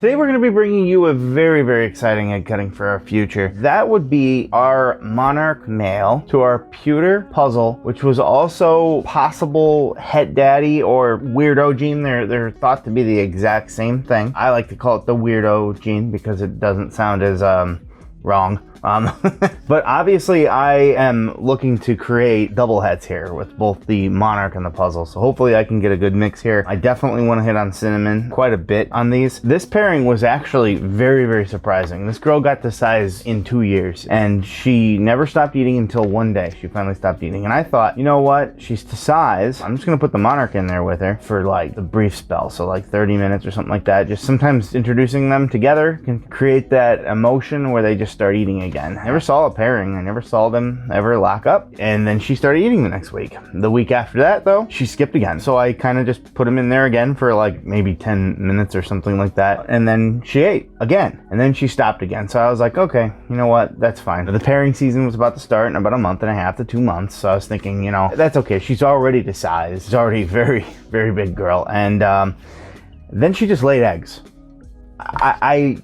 Today we're going to be bringing you a very, very exciting egg cutting for our future. That would be our Monarch Male to our pewter puzzle, which was also possible het daddy or weirdo gene. They're thought to be the exact same thing. I like to call it the weirdo gene because it doesn't sound as wrong. But obviously I am looking to create double hets here with both the Monarch and the puzzle. So hopefully I can get a good mix here. I definitely want to hit on Cinnamon quite a bit on these. This pairing was actually very, very surprising. This girl got to size in 2 years and she never stopped eating until one day. She finally stopped eating. And I thought, you know what? She's to size. I'm just going to put the Monarch in there with her for like the brief spell. So like 30 minutes or something like that. Just sometimes introducing them together can create that emotion where they just start eating again. I never saw a pairing. I never saw them ever lock up. And then she started eating the next week. The week after that though, she skipped again. So I kind of just put them in there again for like maybe 10 minutes or something like that. And then she ate again. And then she stopped again. So I was like, okay, you know what? That's fine. The pairing season was about to start in about a month and a half to 2 months. So I was thinking, you know, that's okay. She's already to size. She's already a very, very big girl. And then she just laid eggs. I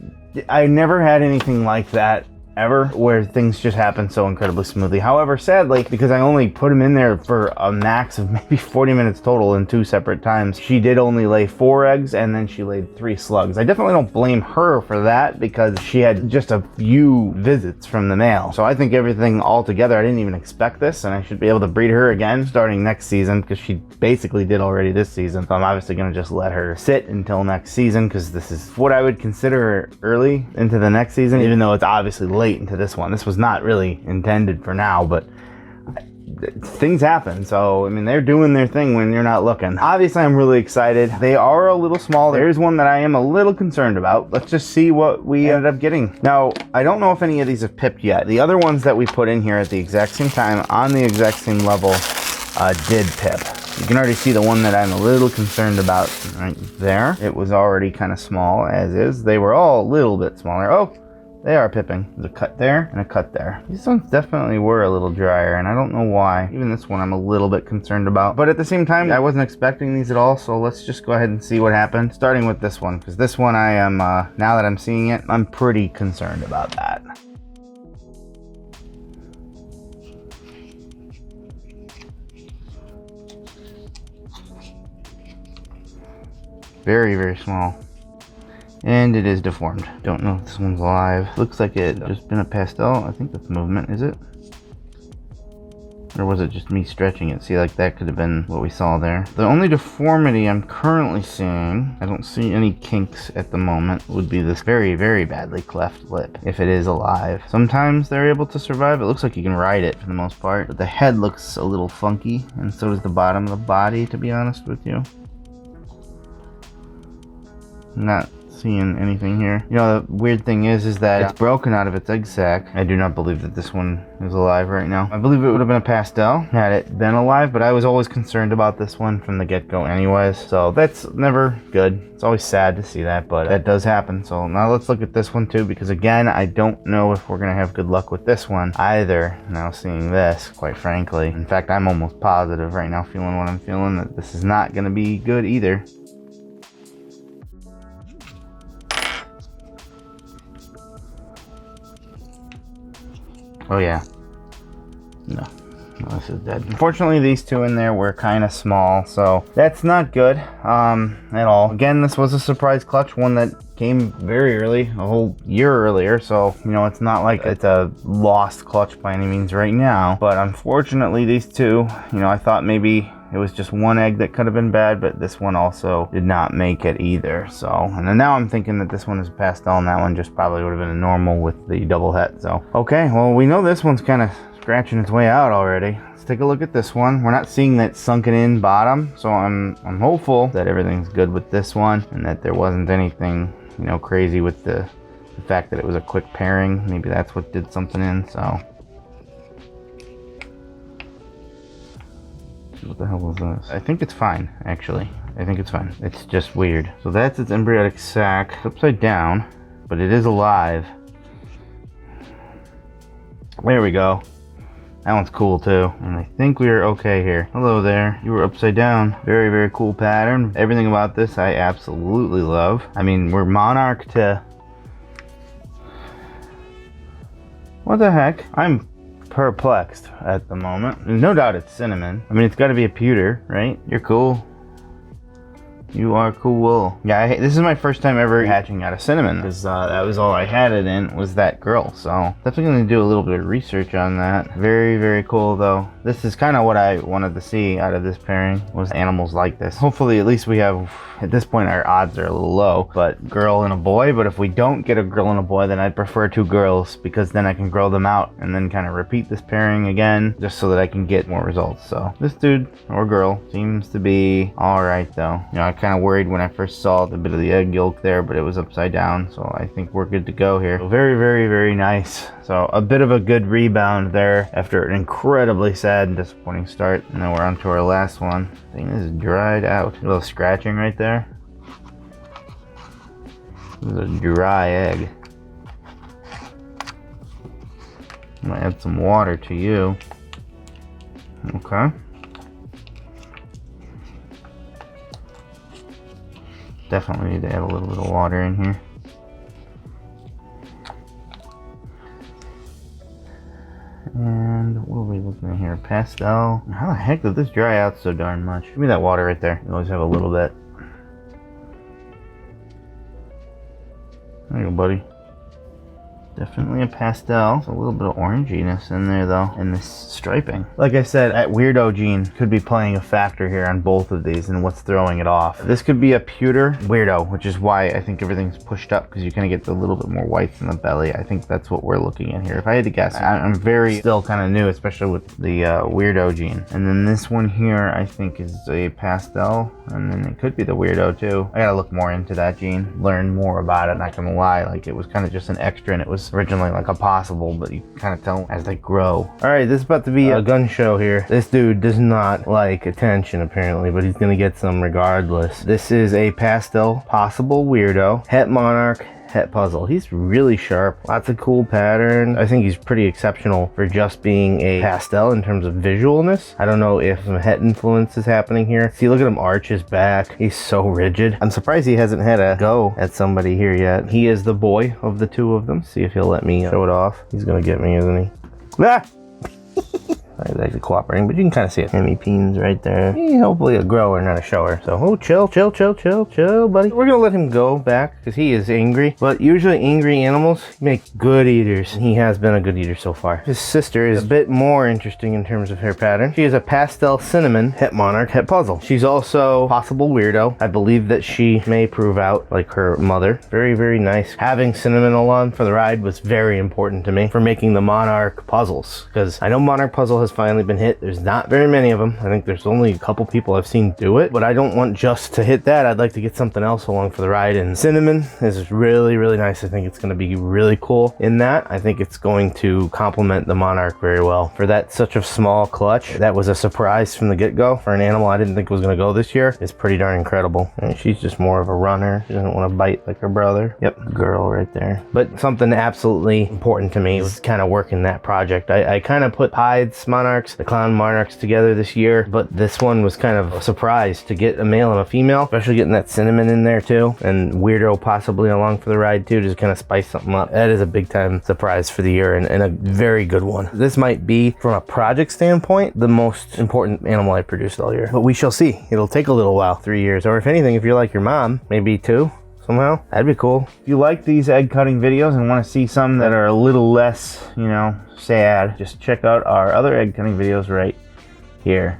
never had anything like that ever where things just happen so incredibly smoothly. However, sadly, because I only put them in there for a max of maybe 40 minutes total in 2 separate times, she did only lay 4 eggs and then she laid 3 slugs. I definitely don't blame her for that because she had just a few visits from the male. So I think everything all together, I didn't even expect this, and I should be able to breed her again starting next season because she basically did already this season. So I'm obviously going to just let her sit until next season because this is what I would consider early into the next season, even though it's obviously late into this one. This was not really intended for now, but things happen. So I mean, they're doing their thing when you're not looking. Obviously I'm really excited. They are a little small. There's one that I am a little concerned about. Let's just see what we ended up getting. Now I don't know if any of these have pipped yet. The other ones that we put in here at the exact same time on the exact same level did pip. You can already see the one that I'm a little concerned about right there. It was already kind of small as is. They were all a little bit smaller. Oh, they are pipping. There's a cut there and a cut there. These ones definitely were a little drier, and I don't know why. Even this one I'm a little bit concerned about. But at the same time, I wasn't expecting these at all, so let's just go ahead and see what happened. Starting with this one, because this one I am, now that I'm seeing it, I'm pretty concerned about that. Very, very small. And it is deformed. Don't know if this one's alive. Looks like it just been a pastel. I think that's movement, is it? Or was it just me stretching it? See, like that could have been what we saw there. The only deformity I'm currently seeing, I don't see any kinks at the moment, would be this very, very badly cleft lip, if it is alive. Sometimes they're able to survive. It looks like you can ride it for the most part, but the head looks a little funky, and so does the bottom of the body, to be honest with you. Not seeing anything here. You know, the weird thing is that it's broken out of its egg sac. I do not believe that this one is alive right now. I believe it would have been a pastel had it been alive, but I was always concerned about this one from the get-go anyways, so that's never good. It's always sad to see that, but that does happen. So now let's look at this one too, because again, I don't know if we're gonna have good luck with this one either. Now seeing this, quite frankly. In fact, I'm almost positive right now, feeling what I'm feeling, that this is not gonna be good either. Oh yeah. No, this is dead. Unfortunately, these two in there were kind of small, so that's not good at all. Again, this was a surprise clutch, one that came very early, a whole year earlier, so you know, it's not like it's a lost clutch by any means right now. But unfortunately, these two, you know, I thought maybe it was just one egg that could have been bad, but this one also did not make it either. So, and then now I'm thinking that this one is a pastel and that one just probably would have been a normal with the double het. So, okay, well, we know this one's kind of scratching its way out already. Let's take a look at this one. We're not seeing that sunken in bottom, so I'm hopeful that everything's good with this one and that there wasn't anything, you know, crazy with the fact that it was a quick pairing. Maybe that's what did something in, so. What the hell was this? I think it's fine, actually. I think it's fine. It's just weird. So that's its embryonic sac. It's upside down, but it is alive. There we go. That one's cool too. And I think we are okay here. Hello there. You were upside down. Very, very cool pattern. Everything about this I absolutely love. I mean, we're Monarch to... What the heck? I'm perplexed at the moment. There's no doubt it's cinnamon. I mean, it's got to be a pewter, right? You're cool. You are cool. Yeah, this is my first time ever hatching out of cinnamon, because that was all I had it in, was that girl. So definitely gonna do a little bit of research on that. Very, very cool though. This is kind of what I wanted to see out of this pairing, was animals like this. Hopefully at least we have, at this point our odds are a little low, but girl and a boy. But if we don't get a girl and a boy, then I'd prefer 2 girls, because then I can grow them out and then kind of repeat this pairing again, just so that I can get more results. So this dude or girl seems to be all right though. You know, I kind of worried when I first saw the bit of the egg yolk there, but it was upside down, so I think we're good to go here. So very, very, very nice. So a bit of a good rebound there after an incredibly sad and disappointing start. And then we're on to our last one. Thing is dried out. A little scratching right there. This is a dry egg. I'm gonna add some water to you. Okay. Definitely need to add a little bit of water in here. And what are we looking at here? Pastel. How the heck did this dry out so darn much? Give me that water right there. You always have a little bit. There you go, buddy. Definitely a pastel. There's a little bit of oranginess in there though, and this striping. Like I said, that weirdo gene could be playing a factor here on both of these and what's throwing it off. This could be a pewter weirdo, which is why I think everything's pushed up, because you kind of get a little bit more whites in the belly. I think that's what we're looking at here. If I had to guess, I'm very still kind of new, especially with the weirdo gene. And then this one here, I think is a pastel, and then it could be the weirdo too. I gotta look more into that gene, learn more about it. Not gonna lie, like it was kind of just an extra, and it was originally like a possible, but you kind of tell as they grow. All right, this is about to be a gun show here. This dude does not like attention apparently, but he's gonna get some regardless. This is a pastel possible weirdo, het monarch, het puzzle. He's really sharp, lots of cool patterns. I think he's pretty exceptional for just being a pastel in terms of visualness. I don't know if some het influence is happening here. See, look at him arch his back. He's so rigid. I'm surprised he hasn't had a go at somebody here yet. He is the boy of the 2 of them. See if he'll let me show it off. He's gonna get me, isn't he? Ah! He's actually cooperating, but you can kind of see it. Hemi peens right there. Hopefully a grower, not a shower. So, oh, chill, chill, chill, chill, chill, buddy. We're gonna let him go back because he is angry. But usually angry animals make good eaters. And he has been a good eater so far. His sister is a bit more interesting in terms of hair pattern. She is a pastel cinnamon het monarch het puzzle. She's also possible weirdo. I believe that she may prove out like her mother. Very, very nice. Having cinnamon along for the ride was very important to me for making the monarch puzzles, because I know monarch puzzle has finally been hit. There's not very many of them. I think there's only a couple people I've seen do it, but I don't want just to hit that. I'd like to get something else along for the ride, and cinnamon is really, really nice. I think it's going to be really cool in that. I think it's going to complement the monarch very well. For that such a small clutch, that was a surprise from the get-go for an animal I didn't think was going to go this year. It's pretty darn incredible. And she's just more of a runner. She doesn't want to bite like her brother. Yep, girl right there. But something absolutely important to me was kind of working that project. I kind of put hides, monarchs, the clown monarchs together this year, but this one was kind of a surprise to get a male and a female, especially getting that cinnamon in there too, and weirdo possibly along for the ride too, just kind of spice something up. That is a big time surprise for the year, and a very good one. This might be, from a project standpoint, the most important animal I produced all year, but we shall see. It'll take a little while, 3 years, or if anything, if you're like your mom, maybe 2 somehow. That'd be cool. If you like these egg cutting videos and want to see some that are a little less, you know, sad, just check out our other egg cutting videos right here.